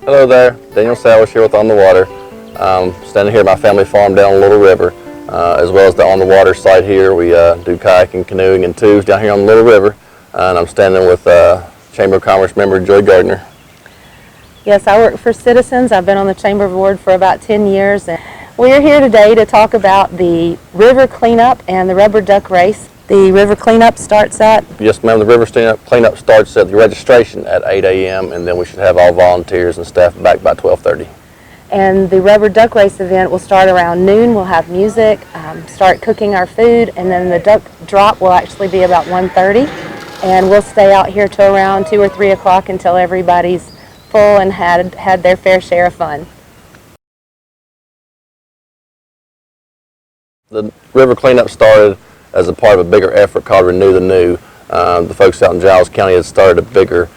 Hello there, Daniel Salish here with On the Water. Standing here at my family farm down Little River, as well as the On the Water site here. We do kayaking, canoeing, and tubes down here on the Little River. And I'm standing with Chamber of Commerce member Joy Gardner. Yes, I work for Citizens. I've been on the Chamber Board for about 10 years. And we're here today to talk about the river cleanup and the rubber duck race. The river cleanup starts at? Yes, ma'am. The river cleanup starts at the registration at 8 a.m. and then we should have all volunteers and staff back by 12:30. And the rubber duck race event will start around noon. We'll have music, start cooking our food, and then the duck drop will actually be about 1:30. And we'll stay out here till around 2 or 3 o'clock until everybody's full and had their fair share of fun. The river cleanup started as a part of a bigger effort called Renew the New. The folks out in Giles County had started a bigger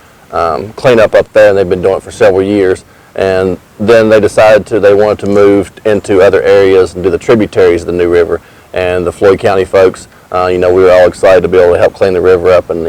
cleanup up there, and they've been doing it for several years. And then they decided they wanted to move into other areas and do the tributaries of the New River. And the Floyd County folks, we were all excited to be able to help clean the river up and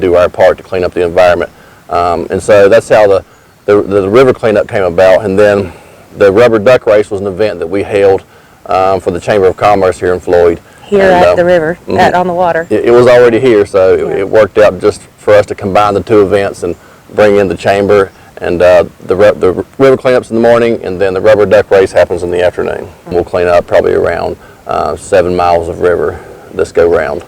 do our part to clean up the environment. And so that's how the river cleanup came about. And then the rubber duck race was an event that we held for the Chamber of Commerce here in Floyd. Here at the river, On the Water. It was already here, so it worked out just for us to combine the two events and bring in the chamber. And the river cleanups in the morning, and then the rubber duck race happens in the afternoon. We'll clean up probably around 7 miles of river this go round.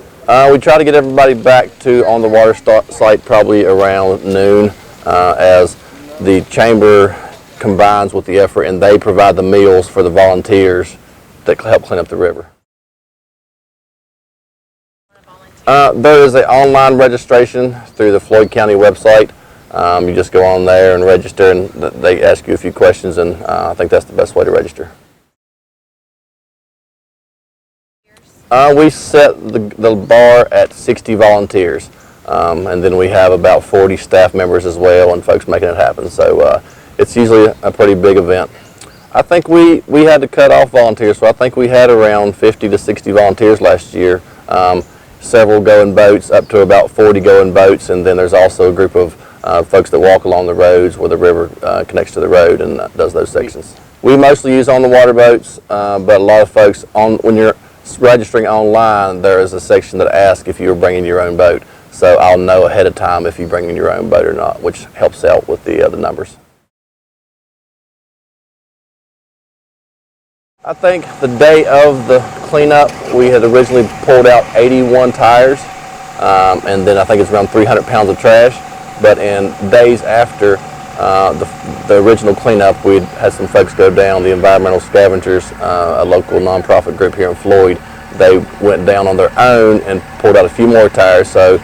We try to get everybody back to On the Water site probably around noon, as the chamber combines with the effort and they provide the meals for the volunteers that help clean up the river. There is an online registration through the Floyd County website. You just go on there and register, and they ask you a few questions, and I think that's the best way to register. We set the bar at 60 volunteers, and then we have about 40 staff members as well and folks making it happen. So it's usually a pretty big event. I think we had to cut off volunteers, so I think we had around 50 to 60 volunteers last year. Several go in boats, up to about 40 go in boats, and then there's also a group of folks that walk along the roads where the river connects to the road and does those sections. We mostly use On the Water boats, but a lot of folks, when you're registering online, there is a section that asks if you're bringing your own boat. So I'll know ahead of time if you're bringing your own boat or not, which helps out with the numbers. I think the day of the cleanup, we had originally pulled out 81 tires, and then I think it's around 300 pounds of trash. But in days after the original cleanup, we had some folks go down, the Environmental Scavengers, a local nonprofit group here in Floyd. They went down on their own and pulled out a few more tires. So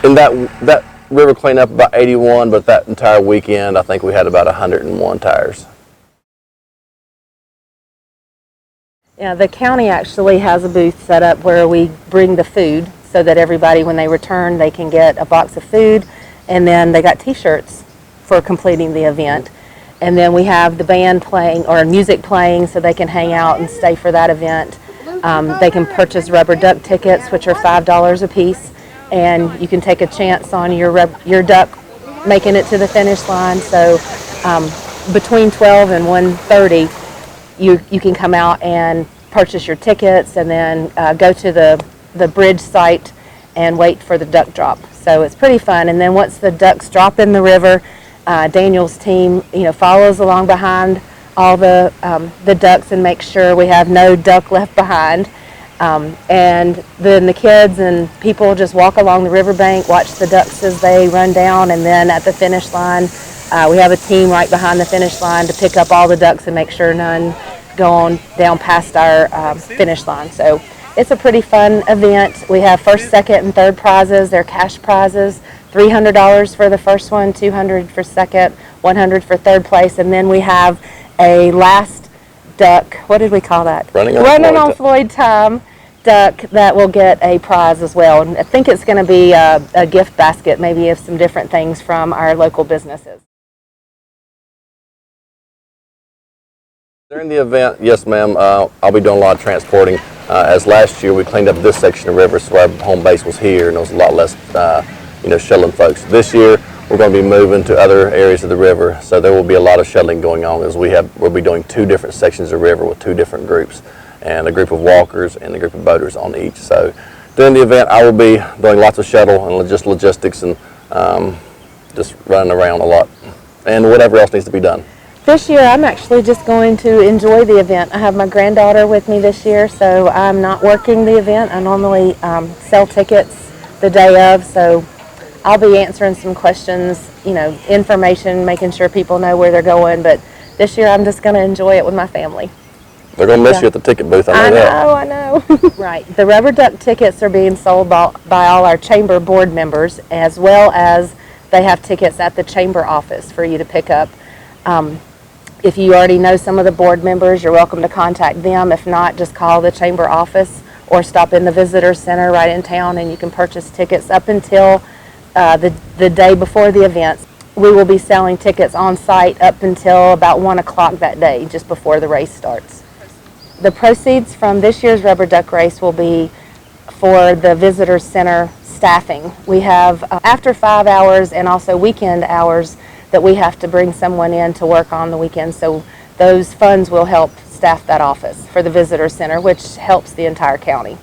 in that river cleanup, about 81, but that entire weekend, I think we had about 101 tires. Yeah, the county actually has a booth set up where we bring the food so that everybody, when they return, they can get a box of food, and then they got t-shirts for completing the event. And then we have the band playing, or music playing, so they can hang out and stay for that event. They can purchase rubber duck tickets, which are $5 a piece, and you can take a chance on your duck making it to the finish line. So between 12 and 1:30, you can come out and purchase your tickets, and then go to the bridge site and wait for the duck drop. So it's pretty fun. And then once the ducks drop in the river, Daniel's team follows along behind all the ducks and makes sure we have no duck left behind. And then the kids and people just walk along the riverbank, watch the ducks as they run down, and then at the finish line, we have a team right behind the finish line to pick up all the ducks and make sure none go on down past our finish line. So it's a pretty fun event. We have first, second, and third prizes. They're cash prizes, $300 for the first one, $200 for second, $100 for third place, and then we have a last duck, what did we call that? Running on Floyd time duck that will get a prize as well. And I think it's going to be a gift basket, maybe of some different things from our local businesses. During the event, yes ma'am, I'll be doing a lot of transporting. As last year we cleaned up this section of river, so our home base was here and there was a lot less shuttling folks. This year we're going to be moving to other areas of the river, so there will be a lot of shuttling going on as we'll be doing 2 different sections of the river with 2 different groups, and a group of walkers and a group of boaters on each. So during the event, I will be doing lots of shuttle and just logistics and just running around a lot and whatever else needs to be done. This year, I'm actually just going to enjoy the event. I have my granddaughter with me this year, so I'm not working the event. I normally sell tickets the day of, so I'll be answering some questions, information, making sure people know where they're going. But this year, I'm just going to enjoy it with my family. They're going to miss you at the ticket booth, I know that. I know. Right. The Rubber Duck tickets are being sold by all our chamber board members, as well as they have tickets at the chamber office for you to pick up. If you already know some of the board members, you're welcome to contact them. If not, just call the chamber office or stop in the visitor center right in town and you can purchase tickets up until the day before the event. We will be selling tickets on site up until about 1 o'clock that day, just before the race starts. The proceeds from this year's Rubber Duck race will be for the visitor center staffing. We have after 5 hours and also weekend hours that we have to bring someone in to work on the weekend, so those funds will help staff that office for the visitor center, which helps the entire county.